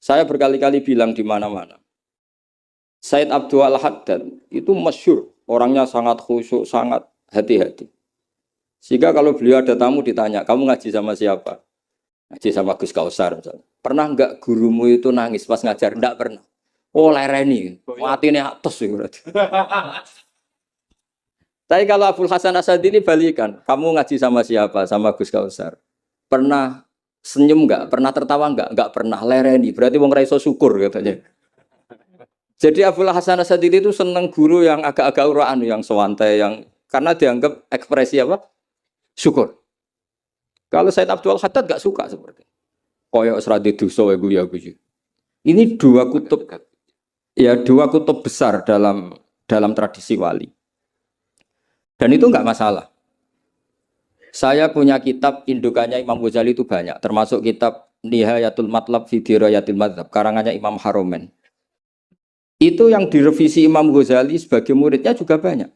Saya berkali-kali bilang di mana-mana. Said Abdul Al-Haddad itu masyhur, orangnya sangat khusyuk, sangat hati-hati. Sehingga kalau beliau ada tamu ditanya, kamu ngaji sama siapa? Ngaji sama Gus Kausar misalnya. Pernah enggak gurumu itu nangis pas ngajar? Enggak pernah. Oh lereni, hatinya atas berarti. Tapi kalau Abdul Hasan Asadili balikan, kamu ngaji sama siapa? Sama Gus Kausar. Pernah senyum enggak? Pernah tertawa enggak? Enggak pernah. Lereni, berarti wong ra iso syukur katanya. Jadi Abdul Hasan Asadili itu seneng guru yang agak-agak uraan, yang sewantai, yang karena dianggap ekspresi apa? Syukur. Kalau Said Abdul Haddad enggak suka seperti itu. Koyok seradi dosa wae guyu. Ini dua kutub besar dalam tradisi wali. Dan itu enggak masalah. Saya punya kitab indukannya Imam Ghazali itu banyak, termasuk kitab Nihayatul Matlab fi Dirayatil Madzhab karangannya Imam Haromen. Itu yang direvisi Imam Ghazali sebagai muridnya juga banyak.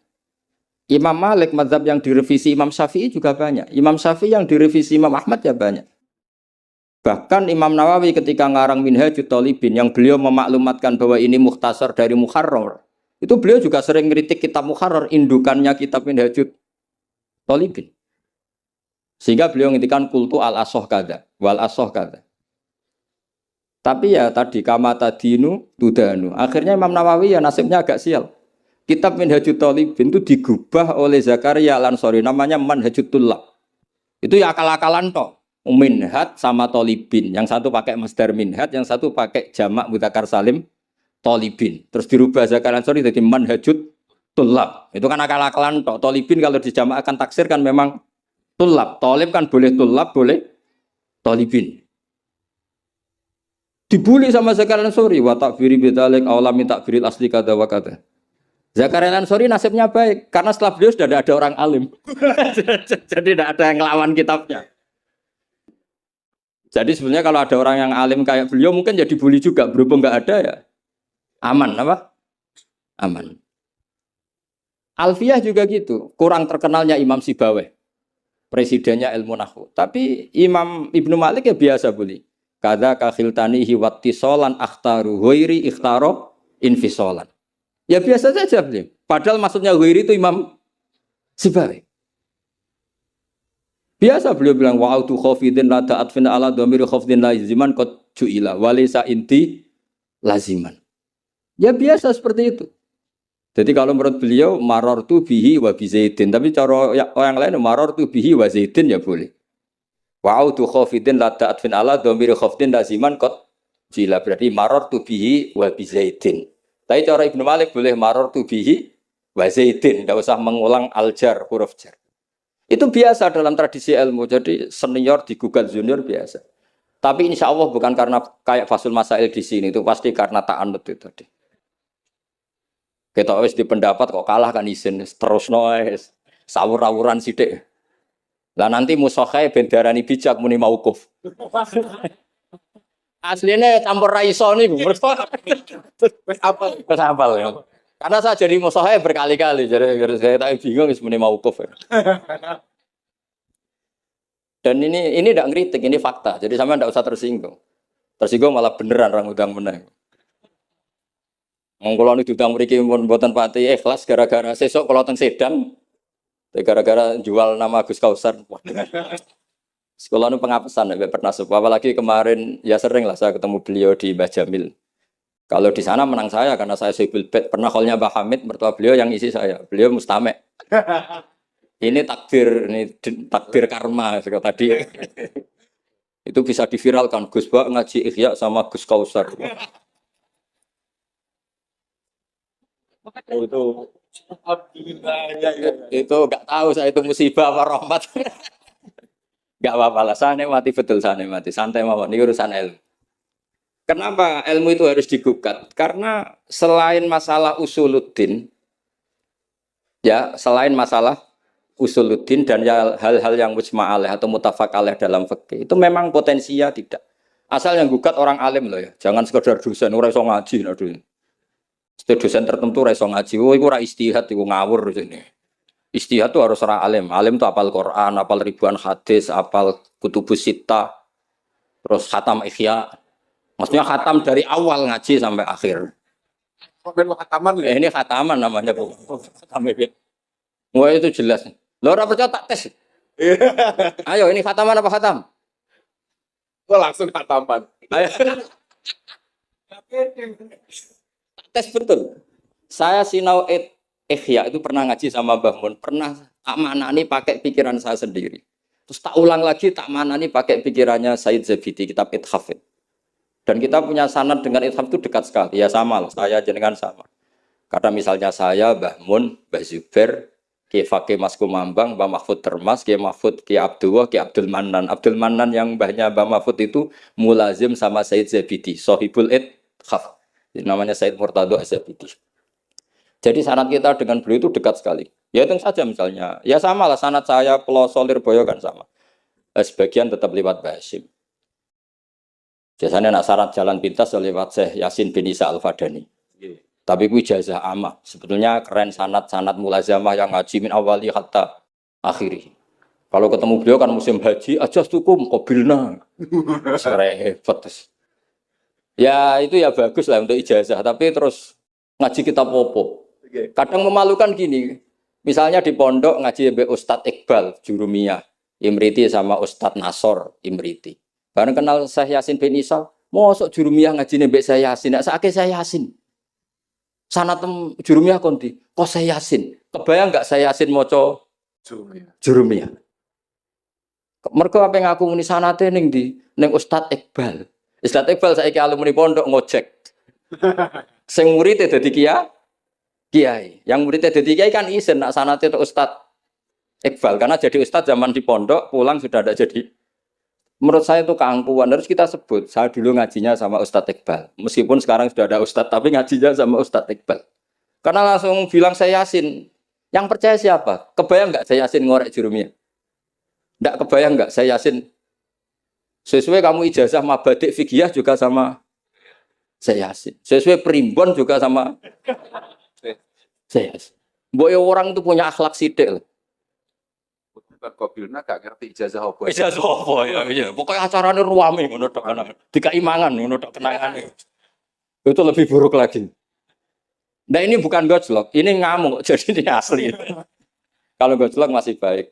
Imam Malik mazhab yang direvisi Imam Syafi'i juga banyak. Imam Syafi'i yang direvisi Imam Ahmad ya banyak. Bahkan Imam Nawawi ketika ngarang Minhajut Thalibin yang beliau memaklumatkan bahwa ini mukhtasar dari Muharrar. Itu beliau juga sering ngeritik kitab Muharrar, indukannya kitab Minhajut Thalibin. Sehingga beliau ngintikan kultu al-asoh kada, wal asoh kada. Tapi ya tadi kama tadinu tudanu. Akhirnya Imam Nawawi ya nasibnya agak sial. Kitab Minhajut Thalibin itu digubah oleh Zakaria Al-Ansori, namanya Manhajut Tullab. Itu ya akal-akalan toh. Minhaj sama Thalibin. Yang satu pakai masdar minhaj, yang satu pakai jamak mudzakkar salim Thalibin. Terus dirubah Zakaria Al-Ansori jadi Manhajut Tullab. Itu kan akal-akalan toh. Thalibin kalau dijamakkan taksir kan memang Tullab. Thalib kan boleh Tullab, boleh Thalibin. Dibully sama Zakaria Al-Ansori, wa takfiri bidzalik aula min takfiril asli kada wa kada. Zakaria Al-Ansori nasibnya baik karena setelah beliau sudah ada orang alim. Jadi tidak ada yang ngelawan kitabnya. Jadi sebenarnya kalau ada orang yang alim kayak beliau mungkin jadi bully juga, berhubung nggak ada ya aman apa? Aman. Alfiyah juga gitu, kurang terkenalnya Imam Sibawayh, presidennya ilmu nahwu. Tapi Imam Ibnu Malik ya biasa bully. Kada kakhiltanihi wattisolan akhtaru ghairi ikhtaro infisolan. Ya biasa saja beliau. Padahal maksudnya ghairi itu Imam Sibawayh. Biasa beliau bilang wa'autu khafidin la ta'atfin ala dhamiri khafdin laziman qad ju'ila walisa inti laziman. Ya biasa seperti itu. Jadi kalau menurut beliau marartu bihi wa bi zaidin, tapi cara orang lain marartu bihi wa zaidin ya boleh. Wa'autu khafidin la ta'atfin ala dhamiri khafdin laziman qad ju'ila, berarti marartu bihi wa bi zaidin. Tapi cara Ibnu Malik boleh marartu bihi wa zaidin, tidak usah mengulang al-jar, huruf jar. Itu biasa dalam tradisi ilmu, jadi senior digugat junior biasa. Tapi insya Allah bukan karena kayak Fasul Masail di sini, itu pasti karena ta'anut itu tadi. Kita wis di pendapat kok kalah kan izin, terus noes, sawur-awuran sidik. Lah nanti musokhai bendarani bijak muni mauquf. Aslinya campur raiso nih, wis apal ya. Karena saya jadi musokhai berkali-kali, jadi saya tak bingung wis muni mauquf. Dan ini tidak ngeritik, ini fakta. Jadi sampean tidak usah tersinggung. Tersinggung malah beneran orang udang menang. Mengkoloni udang mriki mboten pati ikhlas gara-gara sesuk kalau teng Sedan gara-gara jual nama Gus Kausar. Sekolah itu pengapesan, ya, pernah sepuh. Apalagi kemarin, ya sering lah saya ketemu beliau di Mbah Jamil. Kalau di sana menang saya, karena saya Sohibul Bet. Pernah callnya Mbah Hamid, mertua beliau yang isi saya. Beliau mustame'. Ini takdir karma, tadi. Itu bisa diviralkan. Gus Bak ngaji Ihya sama Gus Kausar. Itu nggak tahu saya itu musibah apa rahmat. Nggak apa-apa lah, saya mati betul, saya mati santai mawon. Ini urusan ilmu. Kenapa ilmu itu harus digugat? Karena selain masalah usuluddin, ya selain masalah usuluddin dan ya, hal-hal yang mujma'aleh atau mutafaq alaih dalam fikih itu memang potensinya tidak. Asal yang gugat orang alim loh ya, jangan sekedar dosen ora iso ngaji, dosen tertentu ora iso ngaji, oh iku ora istihad, iku ngawur ini. Istihad itu harus orang alim. Alim itu hafal Quran, hafal ribuan hadis, hafal kutubus sittah, terus khatam Ihya, Maksudnya khatam dari awal ngaji sampai akhir. Khataman ya? Ini khataman namanya Bu. Khatam ini. Wah itu jelas. Lo ora percaya tak tes. Ayo ini khataman apa khatam? Kok langsung khataman? Ayo. Tes betul. Saya sinau Ikhya itu pernah ngaji sama Mbah Mun, pernah tak manani pakai pikiran saya sendiri. Terus tak ulang lagi tak manani pakai pikirannya Said Zabidi kitab Ithaf. Dan kita punya sanad dengan Ithaf itu dekat sekali. Ya sama lah, saya jenengan sama. Karena misalnya saya, Mbah Mun, Mbah Zubair, Ki Fakih Mas Kumambang, Mbah Mahfud Termas, Ki Mahfud, Ki Abdullah, Ki Abdul Manan. Abdul Manan yang mbahnya Mbah Mahfud itu mulazim sama Said Zabidi, Sohibul Ithaf. Namanya Said Murtado Az-Zabidi. Jadi sanad kita dengan beliau itu dekat sekali. Ya itu saja misalnya. Ya sama lah sanad saya Peloso Lirboyo kan sama. Sebagian tetap lewat Basim. Biasanya nak sanad jalan pintas lewat Syekh Yasin bin Isa Al-Fadani. Tapi ku ijazah amah. Sebetulnya keren sanad mulazamah yang ngaji min awali hatta akhiri. Kalau ketemu beliau kan musim haji, ajas tukum qabilna. Repot. Ya itu ya bagus lah untuk ijazah. Tapi terus ngaji kitab popo. Kadang memalukan gini, misalnya di pondok ngaji be Ustadz Iqbal Jurumiyah, Imriti sama Ustadz Nasor Imriti. Bareng kenal Syekh Yasin bin Isa, mosok Jurumiyah ngaji be Syekh Yasin, nak sakit Syekh Yasin. Sanatem Jurumiyah konti, kok Syekh Yasin? Kebayang nggak Syekh Yasin moco Jurumiyah? Mereka apa yang aku muni sanate ning di ning Ustadz Iqbal. Ustadz Iqbal saiki alumni pondok ngojek. Sing murid dadi kiai, yang muridnya jadi kiai kan izin nak sanate itu Ustadz Iqbal karena jadi Ustadz zaman di pondok pulang sudah ada jadi. Menurut saya itu keangkuhan harus kita sebut. Saya dulu ngajinya sama Ustadz Iqbal, meskipun sekarang sudah ada Ustadz tapi ngajinya sama Ustadz Iqbal. Karena langsung bilang saya Yasin. Yang percaya siapa? Kebayang nggak saya Yasin ngorek Jurumiyah? Nggak kebayang nggak saya Yasin? Sesuai kamu ijazah mabadik fikih juga sama saya Yasin. Sesuai primbon juga sama saya. Boy orang itu punya akhlak sidik loh. Bukan qabilna gak ngerti ijazah apa. Ijazah apa ya? Iya, pokoknya acaranya ruame ngono tok kan. Dikaimangan ngono tok kenangane. Itu lebih buruk lagi. Nah ini bukan gojlok, ini ngamuk. Jadi ini asli. Kalau gojlok masih baik.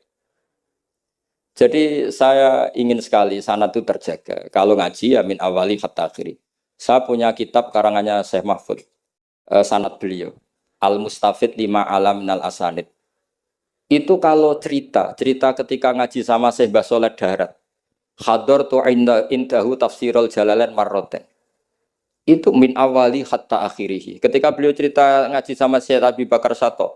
Jadi saya ingin sekali sanad itu terjaga. Kalau ngaji ya min awali hatta akhiri. Saya punya kitab karangannya Syekh Mahfud. Sanad beliau. Al-Mustafid 5 alam minal asanid. Itu kalau cerita ketika ngaji sama Syekh Mbah Soleh Darat. Hador tu indahu tafsirul jalalain marroten. Itu min awali hatta akhirihi. Ketika beliau cerita ngaji sama Syekh Abi Bakar Sato.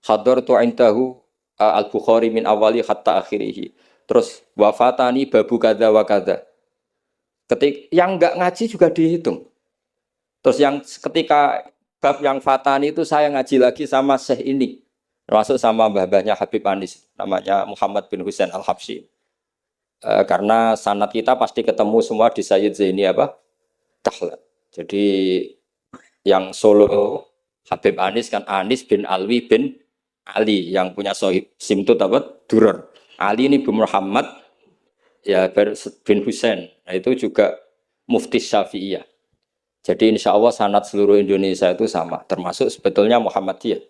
Hador tu indahu al-Bukhari min awali hatta akhirihi. Terus wafatani babu kada wa kada. Yang enggak ngaji juga dihitung. Terus yang ketika bab yang fatani itu saya ngaji lagi sama Syekh ini. Termasuk sama mbah-mbahnya Habib Anis. Namanya Muhammad bin Husain Al-Habsyi. Karena sanad kita pasti ketemu semua di Sayyid Zaini Dahlan. Jadi yang Solo Habib Anis kan Anis bin Alwi bin Ali. Yang punya simtut Duror. Ali ini bin Muhammad ya bin Husain. Nah itu juga mufti Syafi'iyah. Jadi insya Allah sanad seluruh Indonesia itu sama, termasuk sebetulnya Muhammadiyah.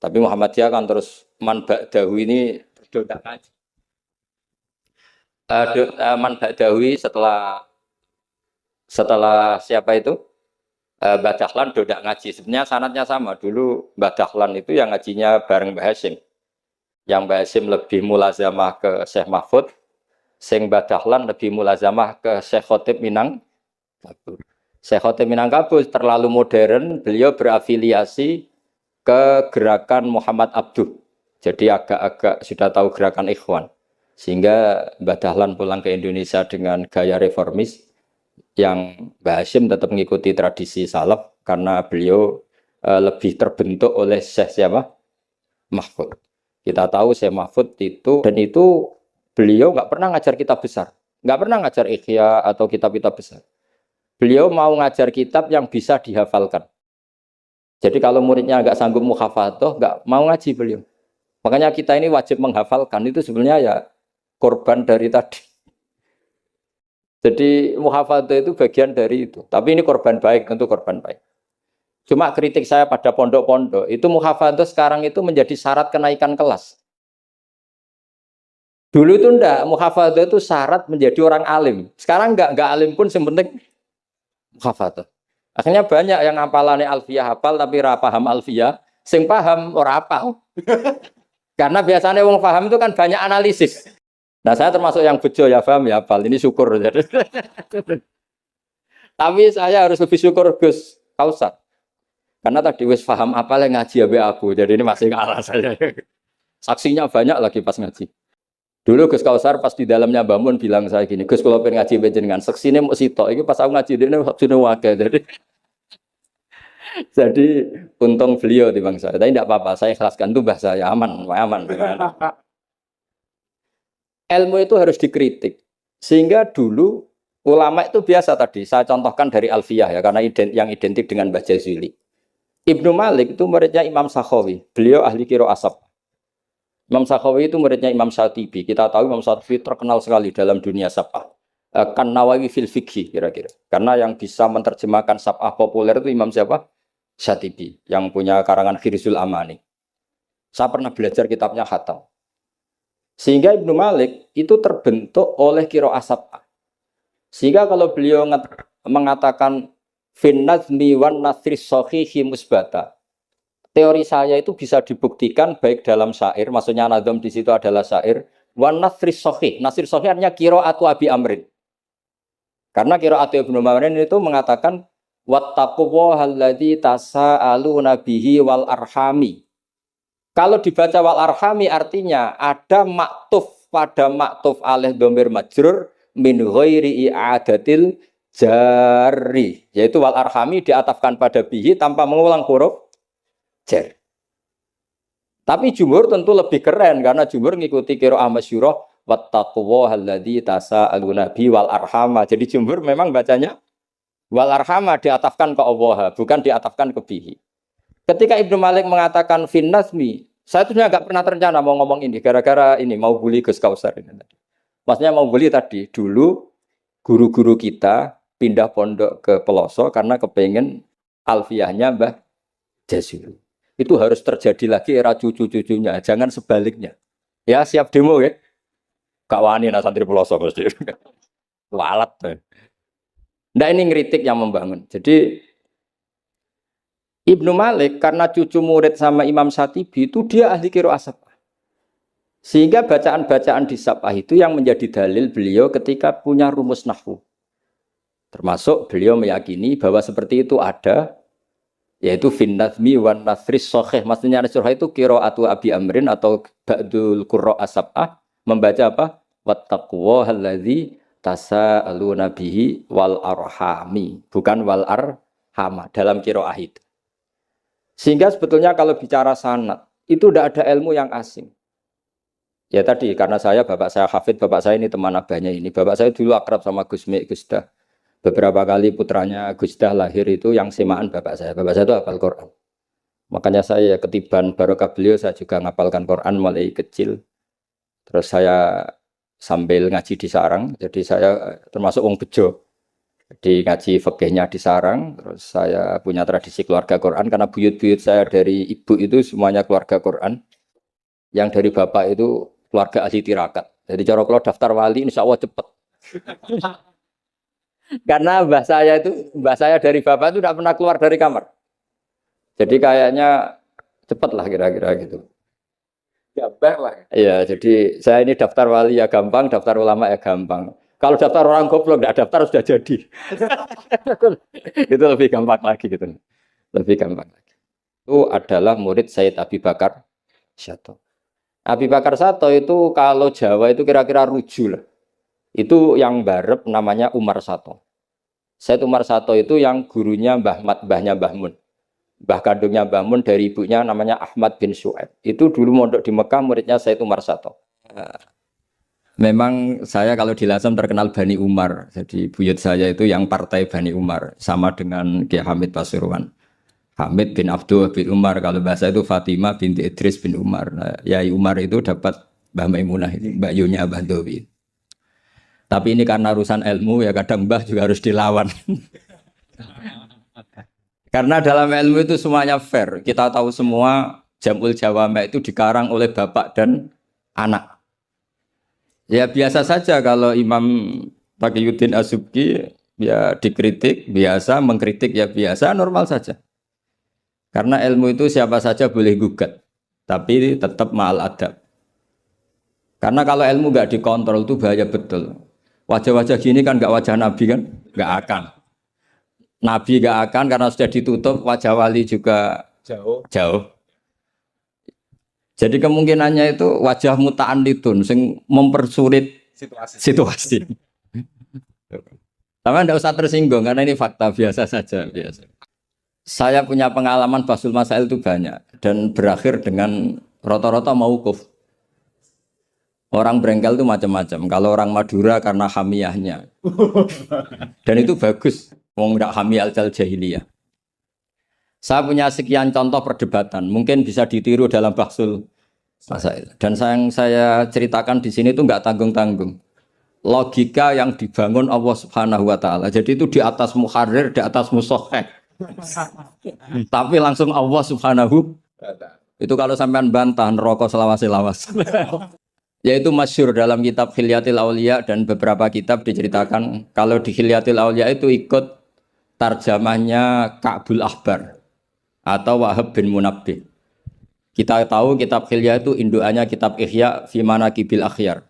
Tapi Muhammadiyah kan terus man ba'dahu ini berdodak ngaji. Man ba'dahu setelah siapa itu? Mbah Dahlan dodak ngaji. Sebenarnya sanadnya sama. Dulu Mbah Dahlan itu yang ngajinya bareng Mbah Hasyim. Yang Mbah Hasyim lebih mulazamah ke Syekh Mahfud. Sing Mbah Dahlan lebih mulazamah ke Syekh Khotib Minangkabau. Syekh Khotib Minangkabau terlalu modern, beliau berafiliasi ke gerakan Muhammad Abduh. Jadi agak-agak sudah tahu gerakan Ikhwan. Sehingga Mbah Dahlan pulang ke Indonesia dengan gaya reformis yang Mbah Hasyim tetap mengikuti tradisi salaf karena beliau lebih terbentuk oleh Syekh siapa? Mahfud. Kita tahu Syekh Mahfud itu beliau nggak pernah ngajar kitab besar. Nggak pernah ngajar Ikhya atau kitab-kitab besar. Beliau mau ngajar kitab yang bisa dihafalkan. Jadi kalau muridnya nggak sanggup muhafadzah, nggak mau ngaji beliau. Makanya kita ini wajib menghafalkan. Itu sebenarnya ya korban dari tadi. Jadi muhafadzah itu bagian dari itu. Tapi ini korban baik, tentu korban baik. Cuma kritik saya pada pondok-pondok, itu muhafadzah sekarang itu menjadi syarat kenaikan kelas. Dulu itu enggak, muhafadzah itu syarat menjadi orang alim. Sekarang enggak alim pun yang penting muhafadzah. Akhirnya banyak yang hafalannya alfiyah hafal tapi ora paham alfiyah, sing paham ora hafal. Karena biasanya wong paham itu kan banyak analisis. Nah, saya termasuk yang bejo ya paham ya hafal. Ini syukur. Tapi saya harus lebih syukur Gus Kausar. Karena tadi wis paham apa yang ngaji abe aku. Jadi ini masih kalah saya. Saksinya banyak lagi pas ngaji. Dulu Gus Kausar pas di dalamnya bangun bilang saya gini, Gus kalau pengen ngaji dengan saksinya mau sitok. Ini pas aku ngaji ini saksinya wakil. Jadi untung beliau di bangsa. Tapi tidak apa-apa. Saya ikhlaskan itu bahasa saya aman. Ilmu itu harus dikritik. Sehingga dulu ulama itu biasa tadi. Saya contohkan dari Alfiyah ya, karena yang identik dengan Mbah Jazuli. Ibnu Malik itu muridnya Imam Sakhawi. Beliau ahli qiraah asab. Imam Sakhawi itu muridnya Imam Syatibi. Kita tahu Imam Syatibi terkenal sekali dalam dunia sab'ah. Kan Nawawi fil fikhi kira-kira. Karena yang bisa menerjemahkan sab'ah populer itu Imam siapa? Syatibi. Yang punya karangan Khirzul Amani. Saya pernah belajar kitabnya Khatam. Sehingga Ibnu Malik itu terbentuk oleh qiraah sab'ah. Sehingga kalau beliau mengatakan fin nazmi wan nasri sahihi musbata. Teori saya itu bisa dibuktikan baik dalam syair, maksudnya nazam di situ adalah syair, wan nasri sahih. Nasir sahih artinya qiraatu Abi Amrin. Karena qiraatu Ibnu Amrin itu mengatakan wattaqullaha alladzi tasaaluna bihi wal arhami. Kalau dibaca wal arhami artinya ada maktuf pada maktuf alih dhamir majrur min ghairi i'adatil jari, yaitu wal arhami diatafkan pada bihi tanpa mengulang huruf jar. Tapi jumhur tentu lebih keren karena jumhur ngikuti qiraah masyhurah wattaqullaha alladzi tasaaluna bihi wal arhama. Jadi jumhur memang bacanya wal arhama diatafkan ke Allah, bukan diatafkan ke bihi. Ketika Ibnu Malik mengatakan fin nazmi, saya tuh nggak pernah terencana mau ngomong ini gara-gara ini mau bully Gus Kausar ini tadi. Maksudnya mau bully tadi dulu guru-guru kita pindah pondok ke Peloso karena kepengen alfiyahnya Mbah Jazuli. Itu harus terjadi lagi era cucu-cucunya, jangan sebaliknya. Ya siap demo ya. Gak wani nak santri Peloso pasti. Walat. Nah ini ngeritik yang membangun. Jadi Ibnu Malik karena cucu murid sama Imam Syatibi itu dia ahli qiraah sab'ah. Sehingga bacaan-bacaan di sab'ah itu yang menjadi dalil beliau ketika punya rumus nahwu. Termasuk beliau meyakini bahwa seperti itu ada, yaitu fin nazmi wan nasri sahih. Maksudnya nasrah itu qiraatu Abi Amrin atau ba'dul qurra sab'ah membaca apa? Wattaqullaha allazi tasaaluna bihi wal arhami, bukan wal arhama dalam qiraah itu. Sehingga sebetulnya kalau bicara sanad itu tidak ada ilmu yang asing. Ya tadi karena bapak saya hafid, bapak saya ini teman abahnya ini. Bapak saya dulu akrab sama Gusmi Gusdah. Beberapa kali putranya Gusdah lahir itu yang semaan bapak saya. Bapak saya itu hafal Quran. Makanya saya ketiban barokah beliau saya juga ngapalkan Quran mulai kecil. Terus saya sambil ngaji di sarang. Jadi saya termasuk wong bejo. Di ngaji fikihnya di sarang, terus saya punya tradisi keluarga Quran karena buyut-buyut saya dari ibu itu semuanya keluarga Quran, yang dari bapak itu keluarga ahli tirakat. Jadi cara kalau daftar wali insya Allah cepet. Karena mbah saya dari bapak itu tidak pernah keluar dari kamar. Jadi kayaknya cepet lah kira-kira gitu. Gampang lah. Iya, jadi saya ini daftar wali ya gampang, daftar ulama ya gampang. Kalau daftar orang goblok tidak daftar sudah jadi. Itu lebih gampang lagi gitu. Lebih gampang lagi. Itu adalah murid Sayyid Abi Bakar Syato. Abi Bakar Syato itu kalau Jawa itu kira-kira ruju lah. Itu yang barep namanya Umar Syato. Sayyid Umar Syato itu yang gurunya mbahnya Mbah Mun. Mbah kandungnya Mbah Mun dari ibunya namanya Ahmad bin Syuaib. Itu dulu mondok di Mekah muridnya Sayyid Umar Syato. Memang saya kalau di Lasem terkenal Bani Umar. Jadi buyut saya itu yang partai Bani Umar. Sama dengan Kiai Hamid Pasuruan. Hamid bin Abdul bin Umar. Kalau bahasa itu Fatimah binti Idris bin Umar. Nah, Yai Umar itu dapat Mbah Maimunah ini. Mbak Yunya Abah Dowi. Tapi ini karena urusan ilmu ya kadang mbah juga harus dilawan. Karena dalam ilmu itu semuanya fair. Kita tahu semua Jam'ul Jawami' itu dikarang oleh bapak dan anak. Ya biasa saja kalau Imam Taqiyuddin Az-Subki ya dikritik biasa, mengkritik ya biasa, normal saja. Karena ilmu itu siapa saja boleh gugat, tapi tetap ma'al adab. Karena kalau ilmu nggak dikontrol itu bahaya betul. Wajah-wajah gini kan nggak wajah Nabi kan, nggak akan. Nabi nggak akan karena sudah ditutup, wajah wali juga jauh. Jadi kemungkinannya itu wajah muta'annitun sing mempersulit situasi. Tapi tidak usah tersinggung karena ini fakta biasa saja. Biasa. Saya punya pengalaman Basul Masail itu banyak dan berakhir dengan rata-rata mauquf. Orang berengkel itu macam-macam. Kalau orang Madura karena hamiyahnya. Dan itu bagus. Wong ndak hamiyah al jahiliyah. Saya punya sekian contoh perdebatan. Mungkin bisa ditiru dalam Basul Masail. Dan saya ceritakan di sini itu nggak tanggung-tanggung. Logika yang dibangun Allah Subhanahu wa taala. Jadi itu di atas muharrir, di atas musoheh. Tapi langsung Allah Subhanahu. Itu kalau sampean bantah neraka selawas-lawas. Yaitu masyhur dalam kitab Khilyatil Auliya dan beberapa kitab diceritakan kalau di Khilyatil Auliya itu ikut tarjamahnya Ka'bul Ahbar atau Wahab bin Munabbih. Kita tahu kitab Khilya itu indukannya kitab Ihya fi Manaqibil Akhyar.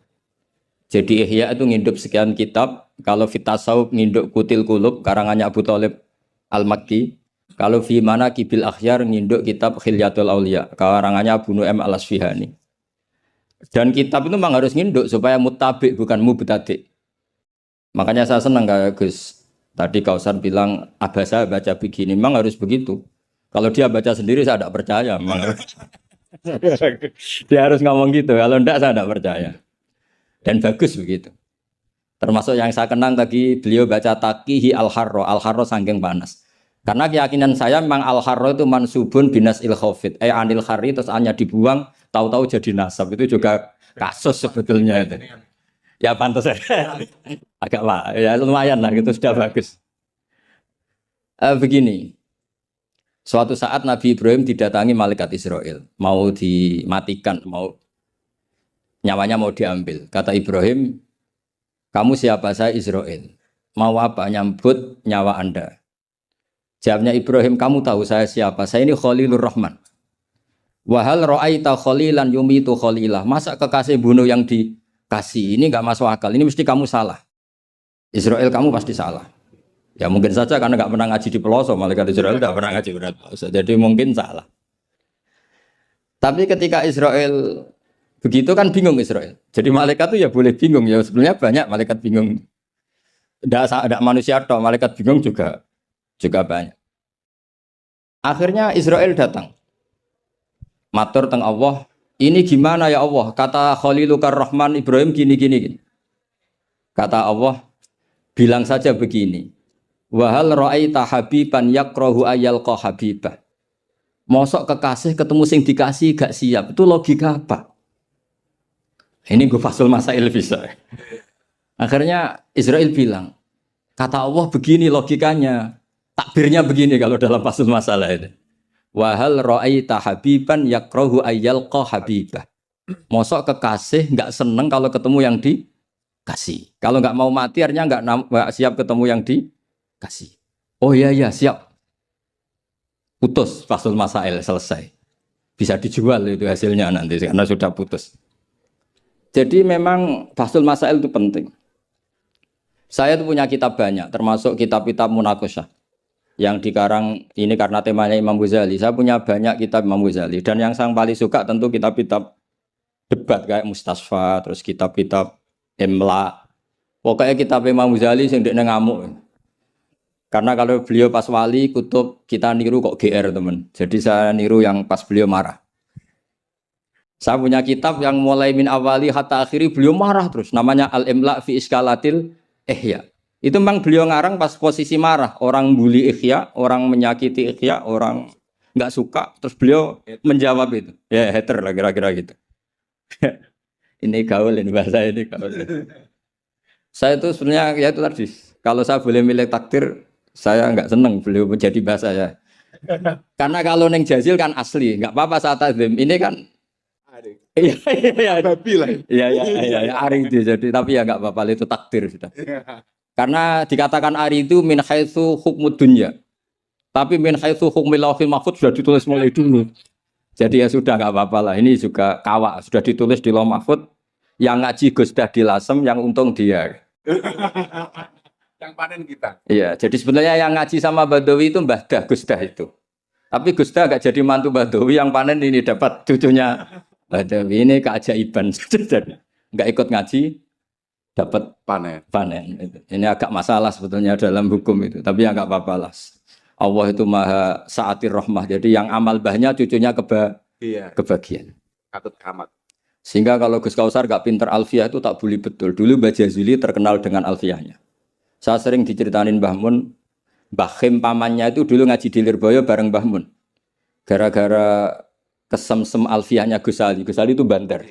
Jadi Ihya itu nginduk sekian kitab, kalau Fitasawuf nginduk Kutil Qulub karangannya Abu Thalib Al-Makki. Kalau fi Manaqibil Akhyar nginduk kitab Khilyatul Auliya karangannya Abu Nu'aim Al-Asfihani. Dan kitab itu memang harus nginduk supaya muttabi bukan mubtadi. Makanya saya senang kayak Gus. Tadi Kausar bilang Abasa baca begini, memang harus begitu. Kalau dia baca sendiri saya tidak percaya. Dia harus ngomong gitu. Kalau tidak saya tidak percaya. Dan bagus begitu. Termasuk yang saya kenang tadi beliau baca Taqihi Al-Harro. Al-Harro saking panas. Karena keyakinan saya memang Al-Harro itu mansubun binas il-khofid. Anil khari terus hanya dibuang. Tahu-tahu jadi nasab, itu juga kasus sebetulnya itu. Ya pantas agak lah, ya lumayan lah, gitu sudah bagus. Begini, suatu saat Nabi Ibrahim didatangi malaikat Israel, mau dimatikan, nyawanya mau diambil. Kata Ibrahim, kamu siapa? Saya Israel. Mau apa? Nyambut nyawa Anda. Jawabnya Ibrahim, kamu tahu saya siapa? Saya ini Khalilur Rahman. Wahal ra'aita khalilan yumitu khalilah. Masa kekasih bunuh yang dikasih? Ini enggak masuk akal. Ini mesti kamu salah. Israel kamu pasti salah. Ya mungkin saja karena enggak pernah ngaji di pelosok. Malaikat Israel enggak pernah ngaji di pelosok. Jadi mungkin salah. Tapi ketika Israel begitu kan bingung Israel. Jadi malaikat itu ya boleh bingung. Ya sebenarnya banyak malaikat bingung. Tidak manusia atau malaikat bingung juga banyak. Akhirnya Israel datang. Matur teng Allah, ini gimana ya Allah? Kata Khalilukar Rahman Ibrahim gini. Kata Allah, bilang saja begini. Wahal ra'aita habiban yakrahu ayyalqa habibah. Mosok kekasih ketemu sing dikasih gak siap. Itu logika apa? Ini gue Fasul Masail bisa. Akhirnya Israel bilang, kata Allah begini logikanya. Takbirnya begini kalau dalam Fasul Masalah itu. Wahal ra'aita habiban yakrahu ayyalqa habibah. Mosok kekasih enggak seneng kalau ketemu yang dikasih. Kalau enggak mau mati artinya enggak siap ketemu yang dikasih. Oh iya siap. Putus Fasul Masail selesai. Bisa dijual itu hasilnya nanti karena sudah putus. Jadi memang Fasul Masail itu penting. Saya tuh punya kitab banyak termasuk kitab-kitab munaqasyah. Yang dikarang ini karena temanya Imam Ghazali. Saya punya banyak kitab Imam Ghazali dan yang saya paling suka tentu kitab-kitab debat kayak Mustasfa, terus kitab-kitab Imla. Pokoknya kitab Imam Ghazali sing ndekne ngamuk. Karena kalau beliau pas wali kutub kita niru kok GR teman. Jadi saya niru yang pas beliau marah. Saya punya kitab yang mulai min awali hatta akhiri beliau marah terus. Namanya Al-Imla fi Iskalatil Ihya. Itu memang beliau ngarang pas posisi marah. Orang bully Ihya, orang menyakiti Ihya, orang nggak suka. Terus beliau menjawab itu. Ya hater lah kira-kira gitu. Ini gaul ini bahasa ini gaul. Saya itu sebenarnya ya itu tadi. Kalau saya boleh milih takdir, saya nggak seneng beliau menjadi bahasa saya. Karena kalau neng jazil kan asli, nggak apa-apa saat azim. Ini kan iya iya Babi lah. iya iya ari itu jadi tapi ya nggak apa-apa itu takdir sudah. Karena dikatakan ari itu min haitsu hukmud dunya. Tapi min haitsu hukmil lauhil mahfuz sudah ditulis mulai dulu. Jadi ya sudah nggak apa-apa lah. Ini juga kawak sudah ditulis di lauh mahfuz. Yang ngaji Gus Dah di Lasem, yang untung dia. Yang panen kita. Iya, jadi sebenarnya yang ngaji sama Badawi itu Mbah Dah, Gus Dah itu. Tapi Gus Dah gak jadi mantu Badawi, yang panen ini dapat cucunya Badawi. Ini keajaiban. Nggak ikut ngaji, dapat Panen. panen. Ini agak masalah sebetulnya dalam hukum itu. Tapi ya nggak apa-apa lah. Allah itu maha saatir rahmah. Jadi yang amal bahnya cucunya Iya. kebagian. Katut kamat. Sehingga kalau Gus Kausar gak pinter alfiah itu tak bully betul. Dulu Mbah Jazuli terkenal dengan alfiahnya. Saya sering diceritain Mbah Mun, Mbah Khim pamannya itu dulu ngaji di Lirboyo bareng Mbah Mun. Gara-gara kesemsem alfiahnya Gus Ali. Gus Ali itu bandar.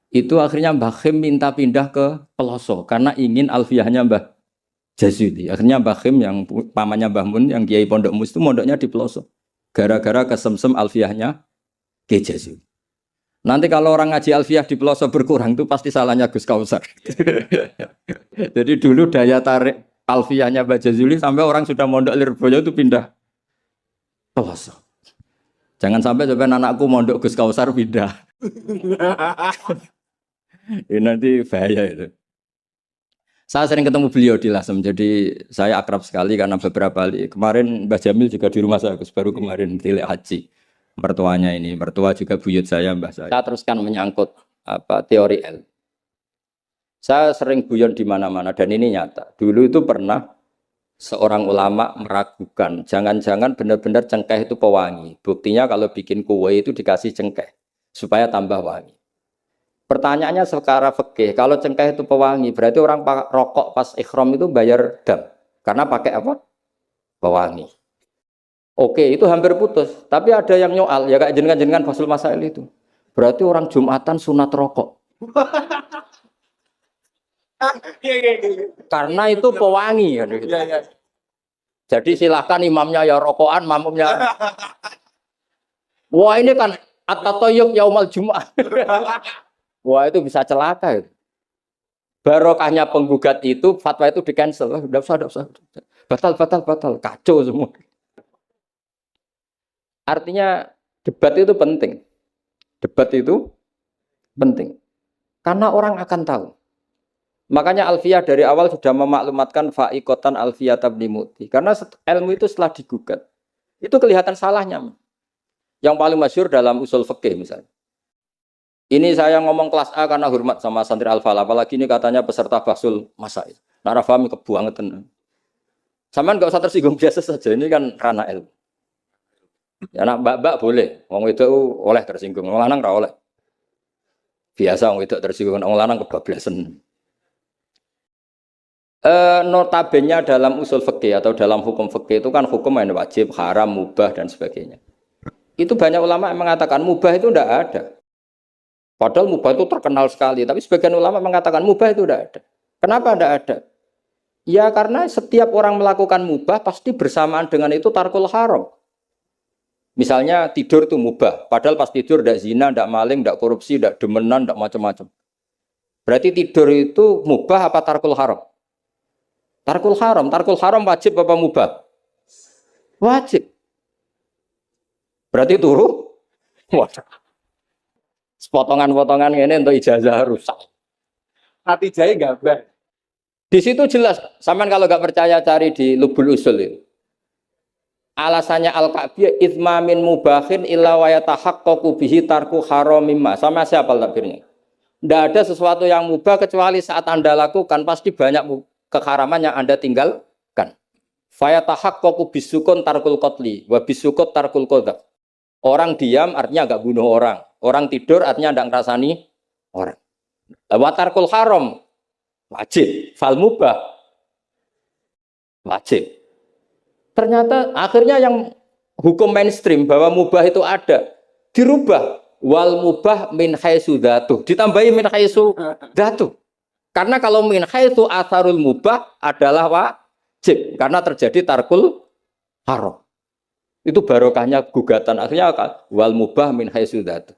Itu akhirnya Mbah Khim minta pindah ke Peloso karena ingin alfiahnya Mbah Jazuli. Akhirnya Mbah Khim yang pamannya Mbah Mun yang Kiai Pondok Mus itu mondoknya di Peloso. Gara-gara kesemsem alfiahnya Kiai Jazuli. Nanti kalau orang ngaji alfiah di Peloso berkurang itu pasti salahnya Gus Kausar. Jadi dulu daya tarik alfiahnya Mbah Jazuli sampai orang sudah mondok Lirboyo itu pindah Peloso. Jangan sampai anakku mondok Gus Kausar pindah. Ini nanti bahaya itu. Saya sering ketemu beliau di Lasem, jadi saya akrab sekali karena beberapa kali. Kemarin Mbah Jamil juga di rumah saya, baru kemarin tilek haji. Mertuanya ini, mertua juga buyut saya, mbah saya. Saya teruskan menyangkut teori L. Saya sering guyon di mana-mana dan ini nyata. Dulu itu pernah seorang ulama meragukan, jangan-jangan benar-benar cengkeh itu pewangi. Buktinya kalau bikin kue itu dikasih cengkeh supaya tambah wangi. Pertanyaannya secara fikih, kalau cengkeh itu pewangi, berarti orang rokok pas ikhram itu bayar dam karena pakai apa? Pewangi. Oke, itu hampir putus. Tapi ada yang nyoal, ya kayak jenengan Fasul Masail itu. Berarti orang Jumatan sunat rokok. Karena itu pewangi. Kan, gitu. Jadi silahkan imamnya ya rokokan, makmumnya. Wah ini kan at-tatayyub yaumal Jum'ah. Wah itu bisa celaka. Itu. Barokahnya penggugat itu, fatwa itu di-cancel. Udah usah. Batal. Kacau semua. Artinya debat itu penting. Debat itu penting. Karena orang akan tahu. Makanya Alfiyah dari awal sudah memaklumatkan fa'iqatan Alfiyah tabni muti. Karena ilmu itu setelah digugat. Itu kelihatan salahnya. Yang paling masyhur dalam usul fikih misalnya. Ini saya ngomong kelas A karena hormat sama santri Al-Falah. Apalagi ini katanya peserta Fasul Masail. Nara fahmi kebuangetan. Samaan gak usah tersinggung biasa saja. Ini kan ranah ilmu. Ya anak mbak-mbak boleh, wong itu oleh tersinggung, wong lanang ra oleh. Biasa wong itu tersinggung, wong lanang kebablasan. Notabene dalam usul fikih atau dalam hukum fikih itu kan hukum yang wajib, haram, mubah dan sebagainya. Itu banyak ulama yang mengatakan mubah itu tidak ada. Padahal mubah itu terkenal sekali, tapi sebagian ulama mengatakan mubah itu tidak ada. Kenapa tidak ada? Ya karena setiap orang melakukan mubah pasti bersamaan dengan itu tarkul haram. Misalnya tidur itu mubah, padahal pas tidur tidak zina, tidak maling, tidak korupsi, tidak demenan, tidak macam-macam. Berarti tidur itu mubah apa tarkul haram? Tarkul haram wajib apa mubah? Wajib. Berarti turu? Waduh. Sepotongan-potongan ini untuk ijazah rusak. Hati jaya gambar. Di situ jelas, sampean kalau nggak percaya cari di Lubul Usul itu. Alasannya Al-Ka'biyah itsma min mubahin illa wa yatahaqqaqu bihi tarku haramimma. Sama siapa takbirnya? Tidak ada sesuatu yang mubah kecuali saat Anda lakukan pasti banyak keharaman yang Anda tinggalkan. Fa yatahaqqaqu bisukun tarkul qatli wa bisukut tarkul qadzaf. Orang diam artinya enggak bunuh orang. Orang tidur artinya enggak ngrasani orang. Wa tarkul haram wajib, fal mubah wajib. Ternyata akhirnya yang hukum mainstream bahwa mubah itu ada dirubah wal mubah min haitsu dzatuh, ditambahi min haitsu dzatuh. Karena kalau min haitsu atharul mubah adalah wajib karena terjadi tarkul haram. Itu barokahnya gugatan. Akhirnya wal mubah min haitsu dzat.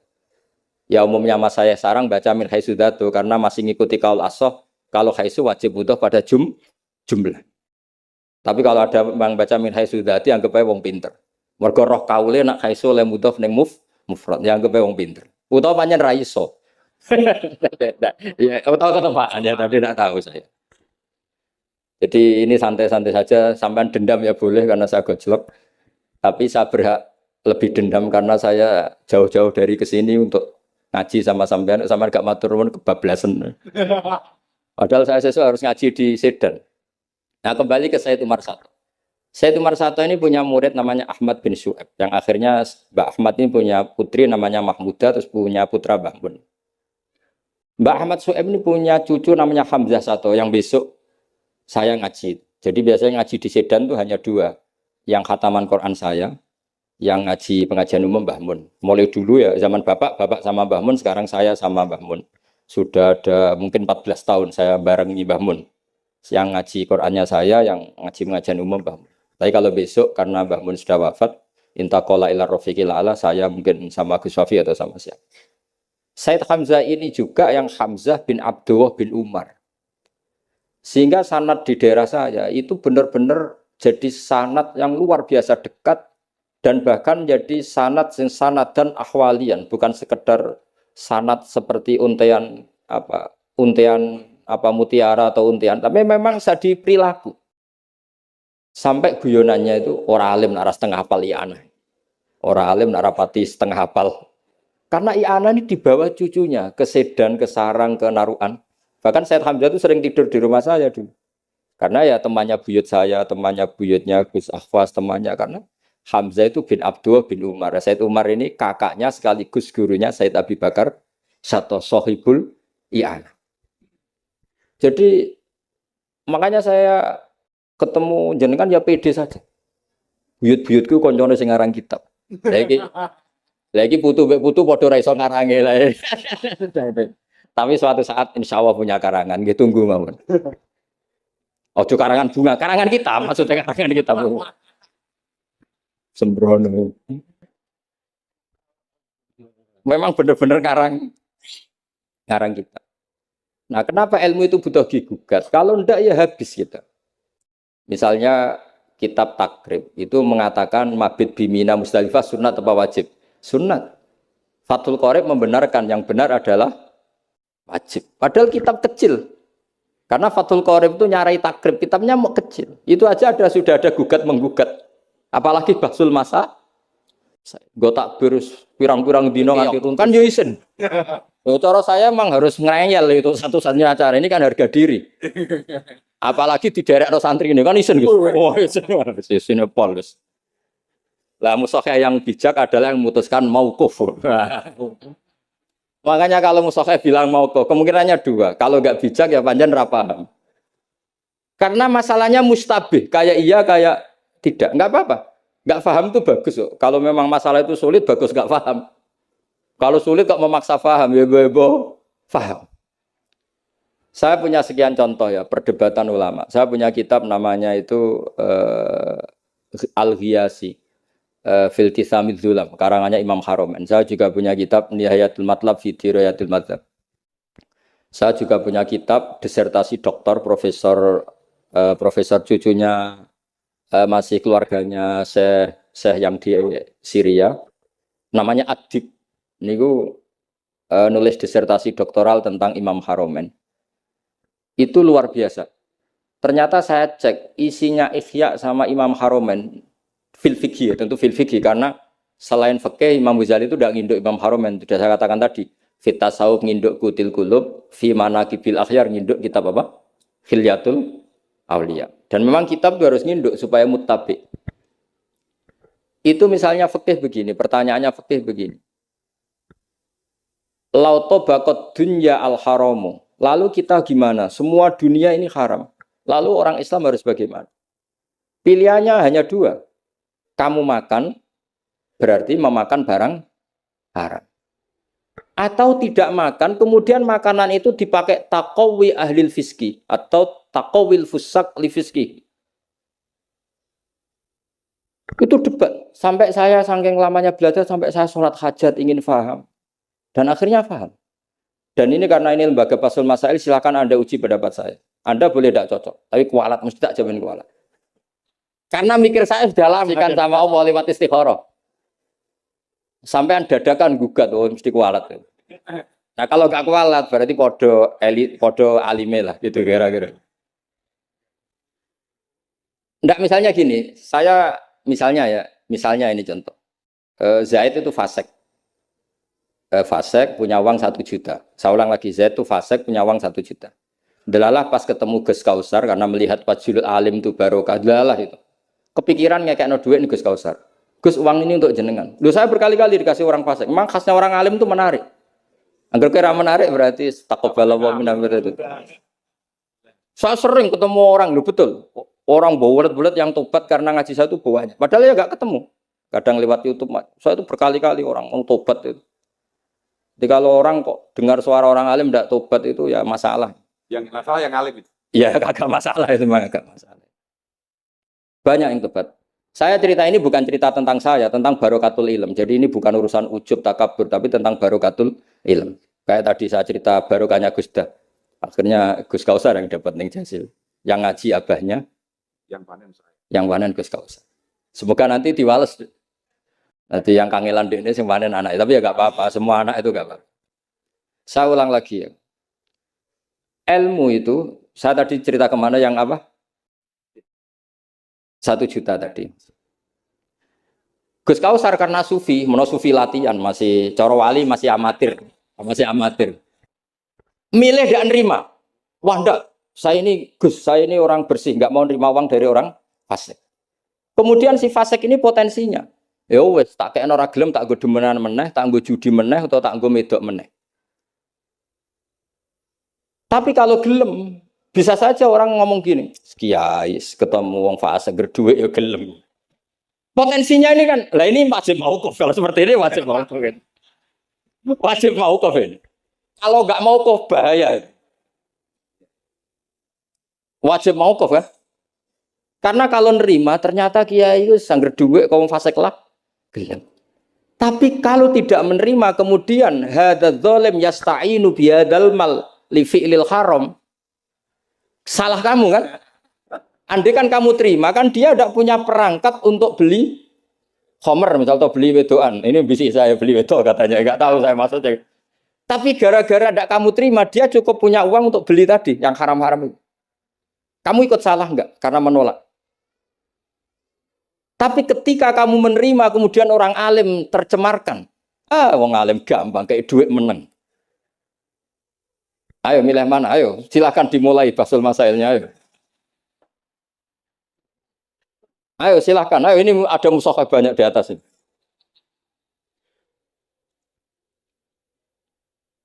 Ya umumnya mas saya sarang baca min haitsu dzat karena masih ngikuti kaul ashah kalau haitsu wajib butuh pada jumlah. Tapi kalau ada yang baca min haitsu dzat anggap ae wong pinter. Mergo roh kaule nak haitsu le mudhof ning mufrad ya anggap ae wong pinter. Utawa pancen ra iso. Ya, tahu ketepaan ya, tapi tidak tahu saya. Jadi ini santai-santai saja, sampean dendam ya boleh karena saya gojlok. Tapi saya berhak lebih dendam karena saya jauh-jauh dari kesini untuk ngaji sama sampean gak matur nuwun kebablasan. Padahal saya sesuai harus ngaji di Sedan. Nah kembali ke Said Umar Sato. Said Umar Sato ini punya murid namanya Ahmad bin Syu'aib. Yang akhirnya Mbak Ahmad ini punya putri namanya Mahmudah, terus punya putra Mbah Mun. Mbak Ahmad Syu'aib ini punya cucu namanya Hamzah Sato yang besok saya ngaji. Jadi biasanya ngaji di Sedan itu hanya dua. Yang khataman Quran saya, yang ngaji pengajian umum Mbah Mun. Mulai dulu ya zaman bapak sama Mbah Mun, sekarang saya sama Mbah Mun. Sudah ada mungkin 14 tahun saya barengi Mbah Mun. Yang ngaji Qurannya saya, yang ngaji pengajian umum Mbah Mun. Tapi kalau besok karena Mbah Mun sudah wafat, intaqala ila rafiqil a'la, saya mungkin sama Gus Wafi atau sama siapa. Said Hamzah ini juga yang Hamzah bin Abdullah bin Umar. Sehingga sanad di daerah saya itu benar-benar jadi sanad yang luar biasa dekat dan bahkan jadi sanad dan ahwalian, bukan sekedar sanad seperti untian mutiara atau untian, tapi memang sadi perilaku. Sampai guyonannya itu orang alim nara setengah hafal i'anah. Orang alim nara pati setengah hafal. Karena i'anah ini dibawa cucunya ke Sedan, ke Sarang, ke Naruan. Bahkan Said Hamzah itu sering tidur di rumah saya dulu. Karena ya temannya buyut saya, temannya buyutnya Gus Akhwas, temannya karena Hamzah itu bin Abdullah bin Umar. Said Umar ini kakaknya sekaligus gurunya Said Abi Bakar Sato Sohibul i'anah. Jadi makanya saya ketemu jenengan ya pede saja. Buyut-buyutku koncone sing ngarang kitab. Lagi putu padha ra iso ngarange lah. Tapi suatu saat insya Allah punya karangan, gitu tunggu mawon. Ojo karangan bunga, karangan kita, maksudnya karangan kita. Sembrono. Memang benar-benar ngarang kita. Nah, kenapa ilmu itu butuh digugat? Kalau ndak ya habis kita. Misalnya kitab Takrib itu mengatakan mabit bimina Musdalifah sunat apa wajib? Sunat. Fathul Qorib membenarkan yang benar adalah wajib. Padahal kitab kecil. Karena Fathul Qorib itu nyarai takrib, kitabnya mau kecil. Itu aja sudah ada gugat-menggugat. Apalagi Bahsul Masa. Gue tak berus pirang-pirang dino nganti kan yo isin. Cara saya emang harus ngeyel itu satu-satunya acara ini kan harga diri. Apalagi di daerah santri ini kan isin gitu. Oh, isin pol guys. Lah musokhah yang bijak adalah yang memutuskan mauquf. Makanya kalau musokhah bilang mauquf, kemungkinannya dua. Kalau nggak bijak ya panjang ra paham. Karena masalahnya mustabih, kayak iya kayak tidak. Nggak apa-apa. Nggak paham itu bagus loh. Kalau memang masalah itu sulit, bagus nggak paham. Kalau sulit kok memaksa paham, ya paham. Saya punya sekian contoh ya, perdebatan ulama. Saya punya kitab namanya itu Al-Ghiyasi. Filtisamid Zulam, karangannya Imam Haromen. Saya juga punya kitab Nihayatul Matlab fi Dirayatul Madzhab. Saya juga punya kitab disertasi doktor profesor cucunya masih keluarganya Syekh yang di Syria, namanya Adib. Niku nulis disertasi doktoral tentang Imam Haromen. Itu luar biasa. Ternyata saya cek isinya Ihya sama Imam Haromen fil fikih, tentu fil fikih karena selain fikih Imam Ghazali itu tidak nginduk Imam Haromen. Sudah saya katakan tadi, fit tasawuf nginduk Kutil Qulub, fi manaqibil akhyar nginduk kitab apa? Hilyatul Auliya. Dan memang kitab itu harus nginduk supaya muttabi. Itu misalnya fikih begini, pertanyaannya fikih begini. Lauto bakot dunya al haramu. Lalu kita gimana? Semua dunia ini haram. Lalu orang Islam harus bagaimana? Pilihannya hanya dua. Kamu makan berarti memakan barang haram. atau tidak makan, kemudian makanan itu dipakai taqawi ahlil fiski atau taqawil fusak li fiski. Itu debat. Sampai saya saking lamanya belajar, sampai saya sholat hajat ingin paham. Dan akhirnya paham. Dan ini karena ini lembaga Fathul Masail, silakan Anda uji pendapat saya. Anda boleh tidak cocok, tapi kualat, mesti tak jamin kualat. Karena mikir saya sudah lama kan sama Allah lewat istikharah. Sampai dadakan gugat, oh mesti kualat. Nah kalau gak kualat berarti podo elit, podo alime lah gitu kira-kira. Nggak misalnya gini, saya misalnya ini contoh. Zaid itu fasek. Fasek punya uang 1 juta. Saya ulang lagi, Zaid itu fasek punya uang 1 juta. Delalah pas ketemu Gus Kausar karena melihat wajhul alim itu barokah, delalah itu. Kepikiran ngekekno duit nih Gus Kausar. Gus, uang ini untuk jenengan. Loh, saya berkali-kali dikasih orang fasik. Memang khasnya orang alim itu menarik. Agar kira menarik berarti taqabbalallahu minna itu. Saya sering ketemu orang, loh betul. Orang bulat-bulat yang tobat karena ngaji saya itu banyak. Padahal ya gak ketemu. Kadang lewat YouTube, saya itu berkali-kali orang mau tobat itu. Jadi kalau orang kok dengar suara orang alim tidak tobat itu ya masalah. Yang masalah yang alim itu. Ya agak masalah itu, memang agak masalah. Banyak yang tobat. Saya cerita ini bukan cerita tentang saya, tentang barokatul ilm. Jadi ini bukan urusan ujub takabur, tapi tentang barokatul ilm. Kayak tadi saya cerita barokahnya Gus Dah. Akhirnya Gus Kausar yang dapat ning Jasil. Yang ngaji abahnya, Yang panen saya. yang panen Gus Kausar. Semoga nanti diwales. Nanti yang kangelan ini yang panen anak. Tapi ya gak apa-apa, semua anak itu gak apa-apa. Saya ulang lagi ya. Ilmu itu, saya tadi cerita kemana yang apa? 1 juta tadi. Gus Kausar karena sufi, sufi latihan, masih coro wali, masih amatir. Milih dan nerima. Wah enggak, saya ini Gus, saya ini orang bersih, enggak mau nerima uang dari orang fasik. Kemudian si fasik ini potensinya. Ya wes, tak kayak ora gelem, tak nggo demenan meneh, tak nggo judi meneh, atau tak nggo medok meneh. Tapi kalau gelem, bisa saja orang ngomong gini, kiai ketemu wong fasik gerduwe ya gelem. Potensinya ini kan, lah ini wajib mauquf. Kalau seperti ini wajib mauquf. Wajib mauquf ini. Kalau nggak mauquf bahaya. Wajib mauquf kan? Karena kalau nerima ternyata kiai itu sangger duwe kaum fasik lah. Gelem. Tapi kalau tidak menerima kemudian hadzal zalim yasta'inu bihadzal mal li fi'lil haram. Salah kamu kan? Andai kan kamu terima, kan dia tidak punya perangkat untuk beli khomer, misalnya atau beli wedoan. Ini bisa saya beli wedok katanya, nggak tahu saya maksudnya. Tapi gara-gara tidak kamu terima, dia cukup punya uang untuk beli tadi, yang haram-haram itu. Kamu ikut salah nggak? Karena menolak. Tapi ketika kamu menerima, kemudian orang alim tercemarkan. Wong alim gampang, kayak duit menang. Ayo milih mana? Ayo, silakan dimulai Fathul Masailnya. Ayo silakan. Ayo ini ada mushaf banyak di atas ini.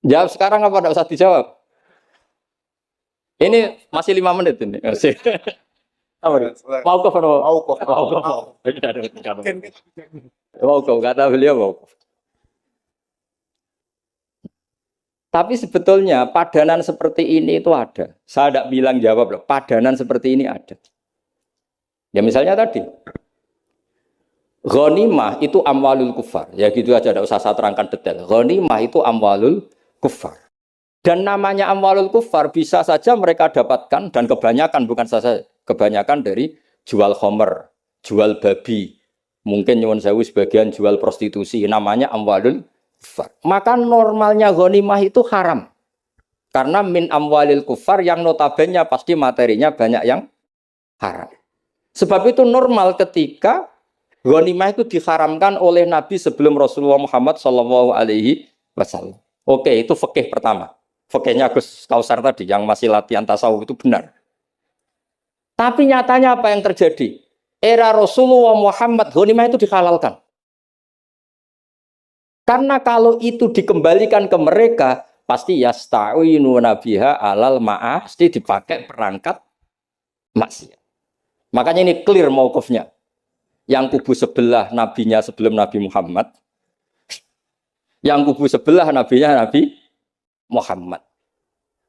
Jawab sekarang apa tidak usah dijawab? Ini masih 5 menit ini. Mau ke mana? Mau ke kata beliau mau. Tapi sebetulnya padanan seperti ini itu ada. Saya tidak bilang jawab loh. Padanan seperti ini ada. Ya misalnya tadi. Ghanimah itu amwalul kufar. Ya gitu aja, tidak usah saya terangkan detail. Ghanimah itu amwalul kufar. Dan namanya amwalul kufar bisa saja mereka dapatkan, dan kebanyakan, bukan saja kebanyakan dari jual khomer, jual babi. Mungkin nyuwun sewu sebagian jual prostitusi. Namanya amwalul kufar. Maka normalnya ghanimah itu haram. Karena min amwalil kufar yang notabene pasti materinya banyak yang haram. Sebab itu normal ketika ghanimah itu diharamkan oleh Nabi sebelum Rasulullah Muhammad SAW. Oke, itu fikih pertama. Fikihnya Gus Kausar tadi yang masih latihan tasawuf itu benar. Tapi nyatanya apa yang terjadi? Era Rasulullah Muhammad ghanimah itu dihalalkan. Karena kalau itu dikembalikan ke mereka, pasti yasta'inu nabiha alal ma'ah, pasti dipakai perangkat maksiat. Makanya ini clear mauqufnya. Yang kubu sebelah nabinya sebelum Nabi Muhammad, Yang kubu sebelah nabinya Nabi Muhammad.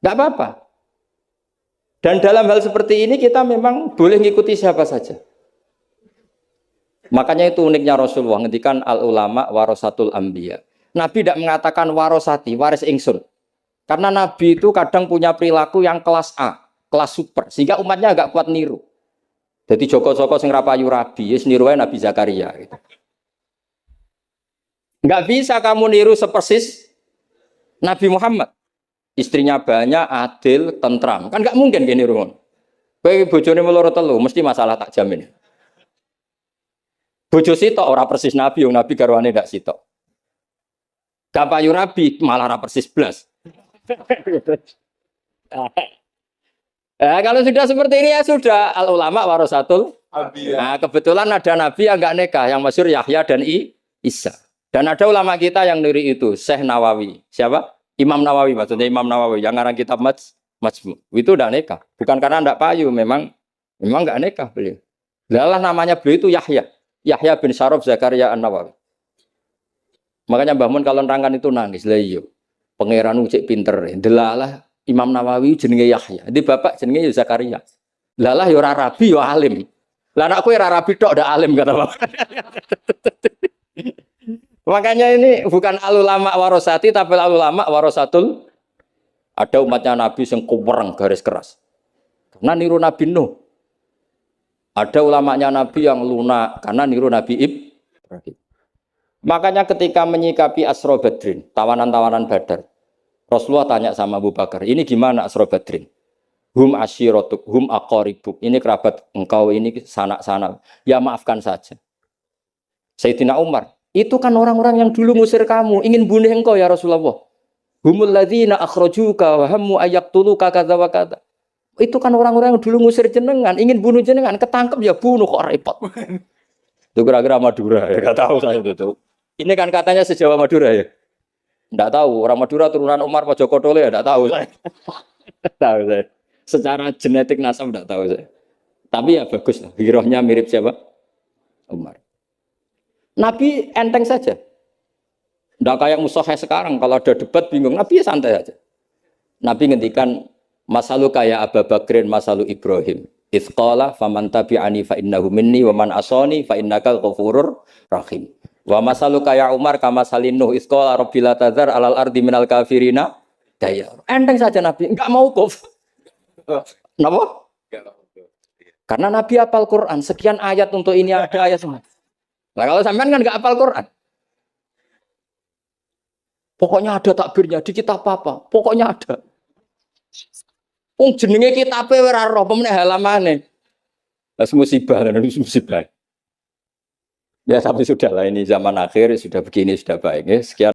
Enggak apa-apa. Dan dalam hal seperti ini kita memang boleh ngikuti siapa saja. Makanya itu uniknya Rasulullah ngendikan al ulama warasatul anbiya. Nabi tidak mengatakan warosati, waris ingsun. Karena Nabi itu kadang punya perilaku yang kelas A, kelas super, sehingga umatnya agak kuat niru. Jadi Joko-Joko sing rapayu rabi, wis niru Nabi Zakaria gitu. Enggak bisa kamu niru sepersis Nabi Muhammad. Istrinya banyak, adil, tentram. Kan enggak mungkin gini niru. Kowe bojone meloro telu, mesti masalah tak jamin. Bojo sitok ora persis Nabi, yang Nabi garwane ndak sitok. Gak payu rabi, malah ora persis blas. Kalau sudah seperti ini ya sudah al ulama warasatul anbiya. Nah, kebetulan ada nabi yang enggak nikah, yang masyhur Yahya dan Isa. Dan ada ulama kita yang niru itu, Syekh Nawawi. Siapa? Imam Nawawi, maksudnya Imam Nawawi yang ngarang kitab Majmu. Itu udah nikah. Bukan karena enggak payu, memang enggak nikah beliau. Lalah namanya beliau itu Yahya. Yahya bin Syaraf Zakaria An-Nawawi. Makanya Mbah Mun kalau nerangkan itu nangis. Lah iya. Pangeran cek pinter. Delalah Imam Nawawi jenenge Yahya. Di bapak jenenge Zakaria. Lalah ya ora rabi ya alim. Lah anakku ora rabi tok ndak alim kata bapak. Makanya ini bukan al ulama warosati tapi al ulama warasatul. Ada umatnya Nabi yang kuwereng garis keras. Karena niru Nabi Nuh. Ada ulamanya Nabi yang lunak karena niru Nabi Ibrahim. Makanya ketika menyikapi Asra Badrin, tawanan-tawanan Badar, Rasulullah tanya sama Abu Bakar, ini gimana Asra Badrin? Hum asyiratuk, hum aqaribuk. Ini kerabat engkau, ini sanak-sanak. Ya maafkan saja. Sayyidina Umar, itu kan orang-orang yang dulu ngusir kamu, ingin bunuh engkau ya Rasulullah. Humul ladzina akhrajuka wa hammu ayaktuluka kadza wa kadza. Itu kan orang-orang yang dulu ngusir jenengan, ingin bunuh jenengan, ketangkep ya bunuh kok repot. Itu kira-kira Madura ya, enggak tahu saya itu. Ini kan katanya sejawa Madura ya. Enggak tahu, orang Madura turunan Umar Mojokerto ya enggak tahu saya. Tahu saya. Secara genetik nasab enggak tahu saya. Tapi ya bagus lah, hirohnya mirip siapa? Umar. Nabi enteng saja. Enggak kayak musuhnya sekarang, kalau ada debat bingung, Nabi ya santai aja. Nabi ngendikan masalu kaya Abu Bakrin masalu Ibrahim. Itsqala faman tabi'ani fa innahu minni wa man asani fa innaka ghafurur rahim. Wa masalu kaya Umar kama salin Nuh itsqala rabbil tadzar alal ardi minal kafirina dayar. Enteng saja Nabi, enggak mau kuf. Napa? Karena Nabi hafal Quran, sekian ayat untuk ini ada ayat semua. Nah kalau sampean kan enggak hafal Quran. Pokoknya ada takbirnya di kitab apa? Pokoknya ada. Wong jenenge kitabe ora roh pemene halamane. Wes musibah dan musibah. Ya tapi sudahlah ini zaman akhir sudah begini sudah baik ya. Sekian